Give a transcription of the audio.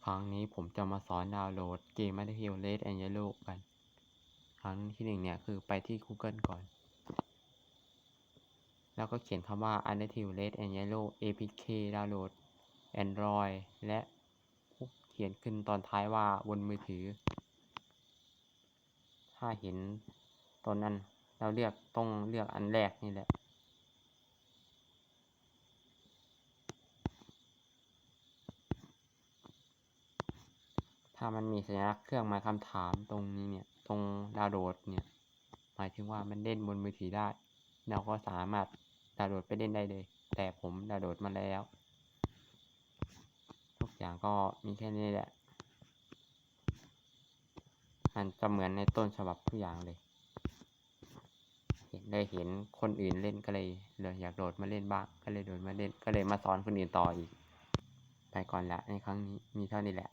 ครั้งนี้ผมจะมาสอนดาวน์โหลดเกม Battlefield Red and Yellow กัน ครั้งที่ 1 เนี่ยคือไปที่ Google ก่อน แล้วก็เขียนคำว่า Battlefield Red and Yellow APK Download Android และเขียนขึ้นตอนท้ายว่าบนมือถือ ถ้าเห็นตอนนั้นเราต้องเลือกอันแรกนี่แหละ ถ้ามันมีสัญลักษณ์เครื่องหมายคำถามตรงนี้เนี่ย ตรงดาวน์โหลดเนี่ย หมายถึงว่ามันเล่นบนมือถือได้ เราก็สามารถดาวน์โหลดไปเล่นได้เลย แต่ผมดาวน์โหลดมาแล้ว ทุกอย่างก็มีแค่นี้แหละ มันจะเหมือนในต้นฉบับทุกอย่างเลย ได้เห็นคนอื่นเล่นก็เลยอยากโหลดมาเล่นบ้าง ก็เลยโหลดมาเล่น ก็เลยมาสอนคนอื่นต่ออีก ไปก่อนละในครั้งนี้มีเท่านี้แหละ